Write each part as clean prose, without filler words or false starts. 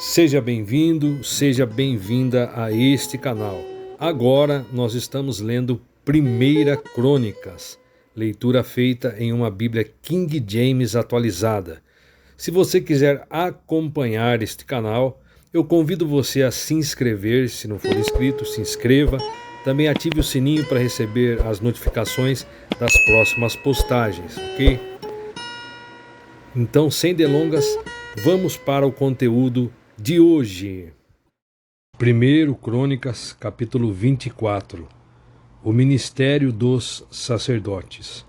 Seja bem-vindo, seja bem-vinda a este canal. Agora nós estamos lendo 1 Crônicas, leitura feita em uma Bíblia King James atualizada. Se você quiser acompanhar este canal, eu convido você a se inscrever. Se não for inscrito, se inscreva. Também ative o sininho para receber as notificações das próximas postagens, ok? Então, sem delongas, vamos para o conteúdo de hoje. 1 Crônicas, capítulo 24. O ministério dos sacerdotes.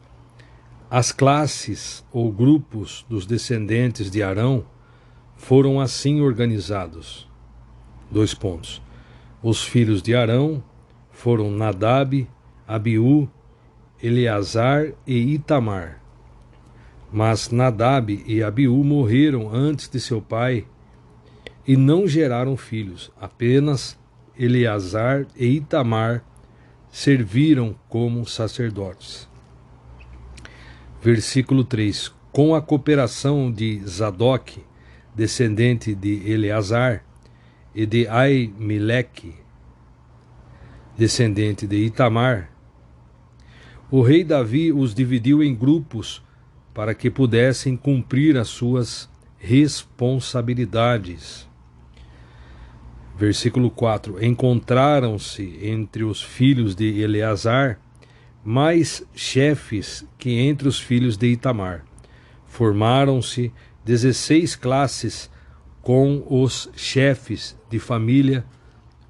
As classes ou grupos dos descendentes de Arão foram assim organizados. Os filhos de Arão foram Nadab, Abiú, Eleazar e Itamar. Mas Nadab e Abiú morreram antes de seu pai e não geraram filhos. Apenas Eleazar e Itamar serviram como sacerdotes. Versículo 3. Com a cooperação de Zadok, descendente de Eleazar, e de Aimeleque, descendente de Itamar, o rei Davi os dividiu em grupos para que pudessem cumprir as suas responsabilidades. Versículo 4. Encontraram-se entre os filhos de Eleazar mais chefes que entre os filhos de Itamar. Formaram-se 16 classes com os chefes de família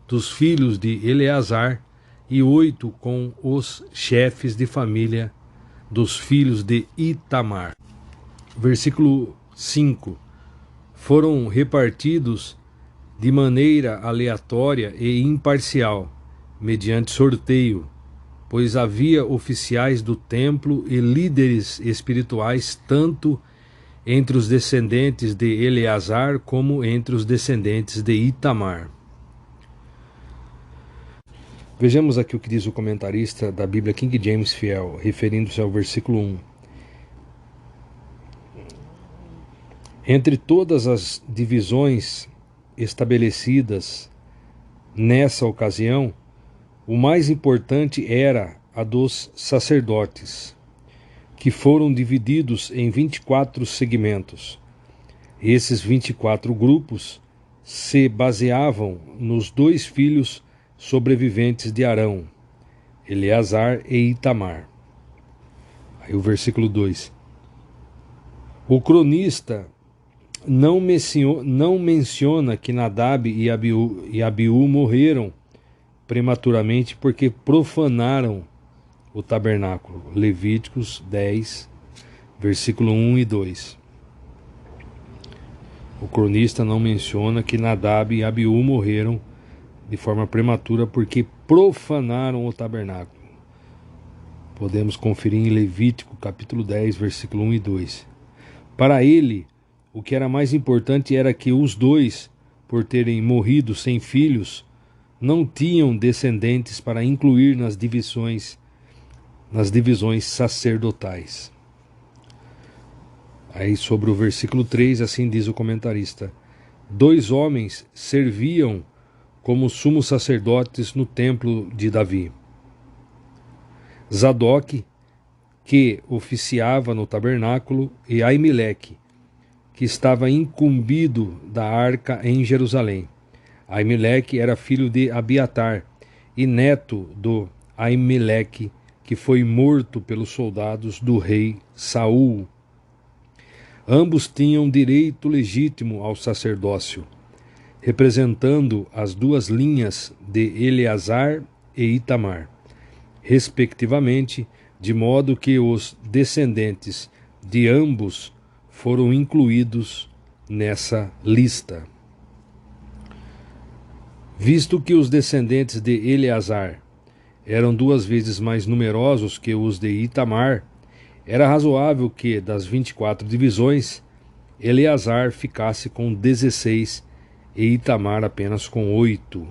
dos filhos de Eleazar e 8 com os chefes de família dos filhos de Itamar. Versículo 5. Foram repartidos de maneira aleatória e imparcial, mediante sorteio, pois havia oficiais do templo e líderes espirituais tanto entre os descendentes de Eleazar como entre os descendentes de Itamar. Vejamos aqui o que diz o comentarista da Bíblia King James Fiel, referindo-se ao versículo 1. Entre todas as divisões estabelecidas nessa ocasião, o mais importante era a dos sacerdotes, que foram divididos em 24 segmentos. Esses 24 grupos se baseavam nos 2 filhos sobreviventes de Arão, Eleazar e Itamar. Aí o versículo 2. O cronista não menciona que Nadab e Abiú morreram prematuramente porque profanaram o tabernáculo. Levíticos 10, versículo 1 e 2. O cronista não menciona que Nadab e Abiú morreram de forma prematura porque profanaram o tabernáculo. Podemos conferir em Levítico capítulo 10, versículo 1 e 2. Para ele, o que era mais importante era que os dois, por terem morrido sem filhos, não tinham descendentes para incluir nas divisões sacerdotais. Aí sobre o versículo 3, assim diz o comentarista: 2 homens serviam como sumos sacerdotes no templo de Davi. Zadok, que oficiava no tabernáculo, e Aimeleque, que estava incumbido da arca em Jerusalém. Aimeleque era filho de Abiatar e neto do Aimeleque, que foi morto pelos soldados do rei Saul. Ambos tinham direito legítimo ao sacerdócio, representando as 2 linhas de Eleazar e Itamar, respectivamente, de modo que os descendentes de ambos foram incluídos nessa lista. Visto que os descendentes de Eleazar eram 2 vezes mais numerosos que os de Itamar, era razoável que, das 24 divisões, Eleazar ficasse com 16 e Itamar apenas com 8.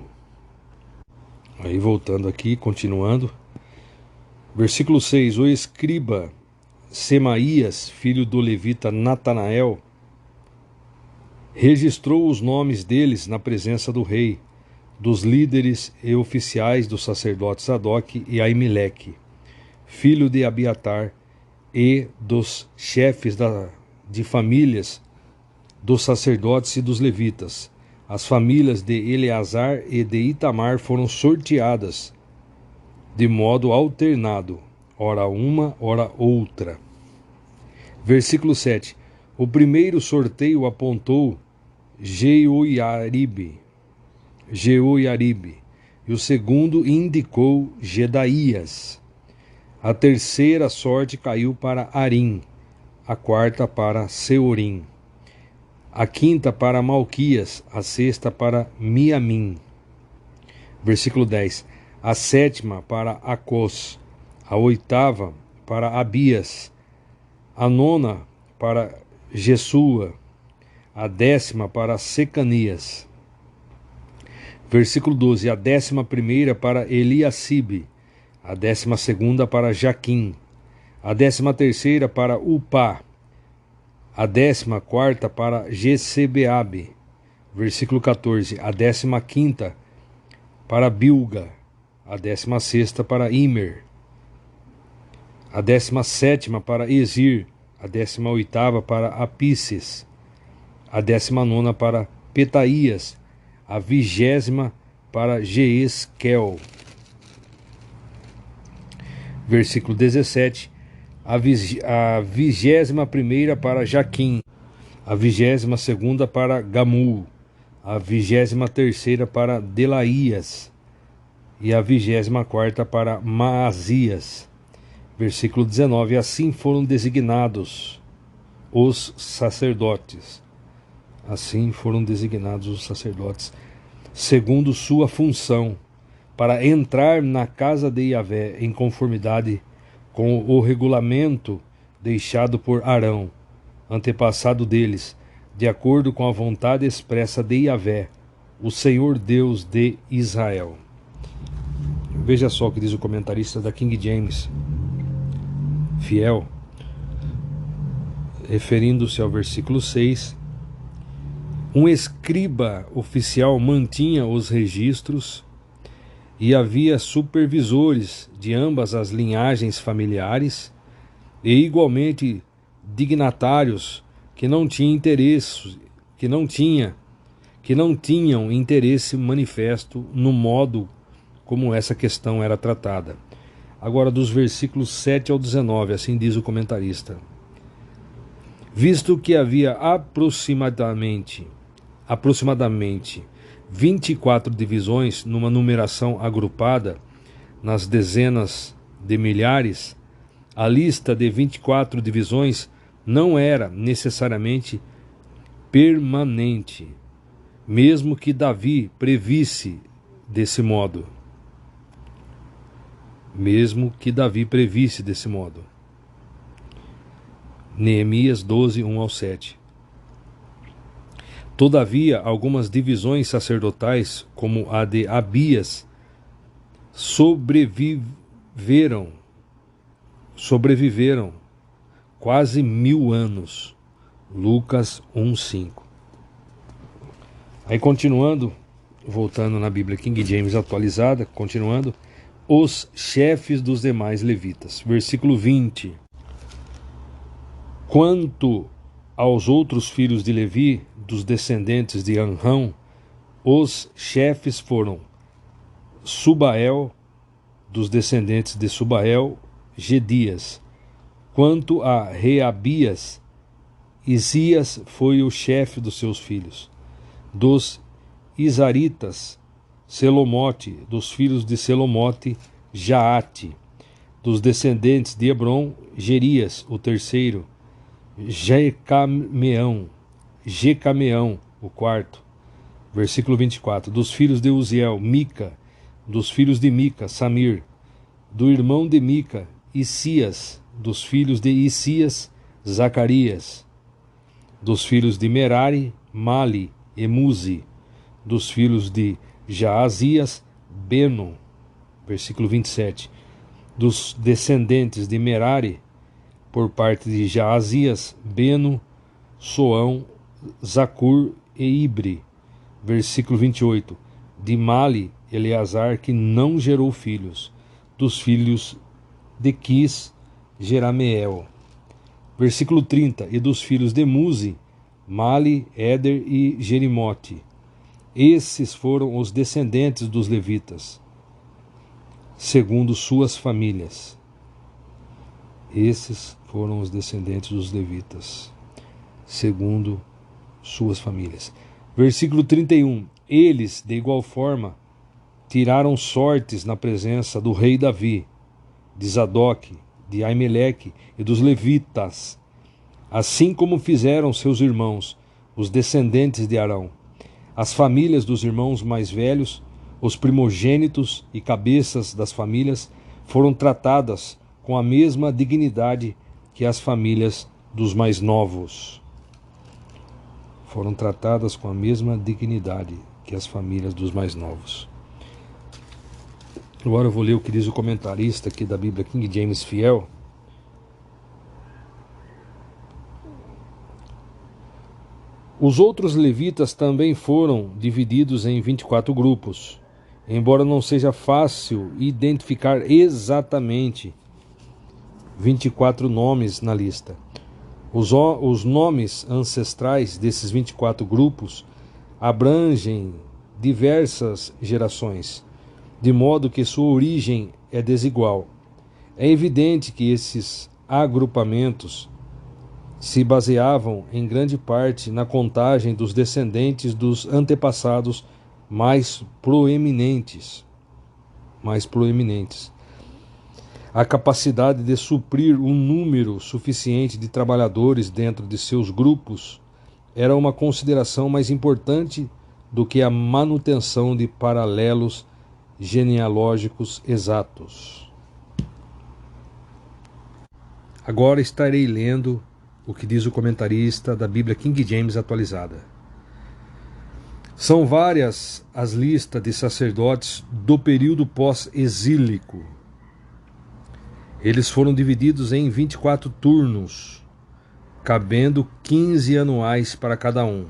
Aí voltando aqui, continuando. Versículo 6. O escriba Semaías, filho do levita Natanael, Registrou os nomes deles na presença do rei, dos líderes e oficiais dos sacerdotes Sadoc e Aimeleque, filho de Abiatar, e dos chefes de famílias dos sacerdotes e dos levitas. As famílias de Eleazar e de Itamar foram sorteadas de modo alternado, ora uma, ora outra. Versículo 7. O primeiro sorteio apontou Jeoiaribe, e o segundo indicou Gedaías. A terceira sorte caiu para Arim, a quarta para Seorim, a quinta para Malquias, a sexta para Miamim. Versículo 10. A sétima para Acós, a oitava para Abias, a nona para Jesua, a décima para Secanias. Versículo 12. A 11ª para Eliacibe, a 12ª para Jaquim, a 13ª para Upá, a 14ª para Gesebeabe. Versículo 14. A 15ª para Bilga, a 16ª para Imer, a 17ª para Ezir, a 18ª para Apíces, a 19ª para Petaías, a 20ª para Jeesquel. Versículo 17. A 21ª para Jaquim, a 22ª para Gamul, a 23ª para Delaías e a 24ª para Maasias. Versículo 19. Assim foram designados os sacerdotes. Assim foram designados os sacerdotes, segundo sua função, para entrar na casa de Yahvé em conformidade com o regulamento deixado por Arão, antepassado deles, de acordo com a vontade expressa de Yahvé, o Senhor Deus de Israel. Veja só o que diz o comentarista da King James, fiel, referindo-se ao versículo 6. Um escriba oficial mantinha os registros e havia supervisores de ambas as linhagens familiares e igualmente dignatários que não tinham interesse manifesto no modo como essa questão era tratada. Agora, dos versículos 7 ao 19, assim diz o comentarista. Visto que havia aproximadamente 24 divisões numa numeração agrupada nas dezenas de milhares, a lista de 24 divisões não era necessariamente permanente, mesmo que Davi previsse desse modo. Neemias 12, 1 ao 7. Todavia, algumas divisões sacerdotais, como a de Abias, sobreviveram quase 1000 anos. Lucas 1:5. Aí continuando, voltando na Bíblia King James atualizada, continuando, os chefes dos demais levitas. Versículo 20. Quanto aos outros filhos de Levi, dos descendentes de Anrão, os chefes foram Subael, dos descendentes de Subael, Gedias. Quanto a Reabias, Isias foi o chefe dos seus filhos. Dos Isaritas, Selomote, dos filhos de Selomote, Jaate. Dos descendentes de Hebron, Gerias, o terceiro. Jecameão, o quarto. Versículo 24. Dos filhos de Uziel, Mica. Dos filhos de Mica, Samir. Do irmão de Mica, Isias. Dos filhos de Isias, Zacarias. Dos filhos de Merari, Mali e Muzi. Dos filhos de Jaazias, Beno. Versículo 27. Dos descendentes de Merari, por parte de Jaazias, Beno, Soão, Zacur e Ibre. Versículo 28. De Mali, Eleazar, que não gerou filhos. Dos filhos de Quis, Jerameel. Versículo 30. E dos filhos de Muzi, Mali, Éder e Jerimote. Esses foram os descendentes dos levitas, segundo suas famílias. Esses foram os descendentes dos levitas, segundo suas famílias. Versículo 31. Eles, de igual forma, tiraram sortes na presença do rei Davi, de Zadok, de Aimeleque e dos levitas, assim como fizeram seus irmãos, os descendentes de Arão. As famílias dos irmãos mais velhos, os primogênitos e cabeças das famílias, foram tratadas com a mesma dignidade que as famílias dos mais novos. Foram tratadas com a mesma dignidade que as famílias dos mais novos. Agora eu vou ler o que diz o comentarista aqui da Bíblia King James Fiel. Os outros levitas também foram divididos em 24 grupos, embora não seja fácil identificar exatamente 24 nomes na lista. Os nomes ancestrais desses 24 grupos abrangem diversas gerações, de modo que sua origem é desigual. É evidente que esses agrupamentos se baseavam em grande parte na contagem dos descendentes dos antepassados mais proeminentes. A capacidade de suprir um número suficiente de trabalhadores dentro de seus grupos era uma consideração mais importante do que a manutenção de paralelos genealógicos exatos. Agora estarei lendo o que diz o comentarista da Bíblia King James atualizada. São várias as listas de sacerdotes do período pós-exílico. Eles foram divididos em 24 turnos, cabendo 15 anuais para cada um.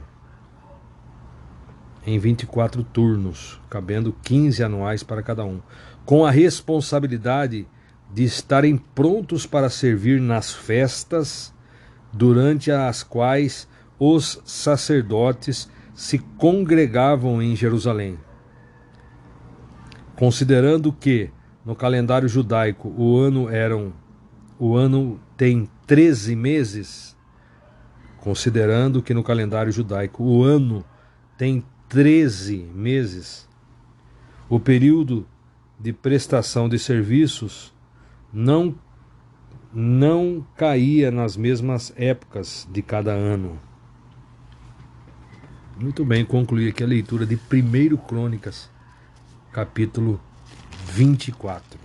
Em 24 turnos, cabendo 15 anuais para cada um, com a responsabilidade de estarem prontos para servir nas festas, durante as quais os sacerdotes se congregavam em Jerusalém. Considerando que, no calendário judaico, o ano tem 13 meses, considerando que no calendário judaico o ano tem 13 meses, o período de prestação de serviços não caía nas mesmas épocas de cada ano. Muito bem, concluí aqui a leitura de 1 Crônicas, capítulo 24.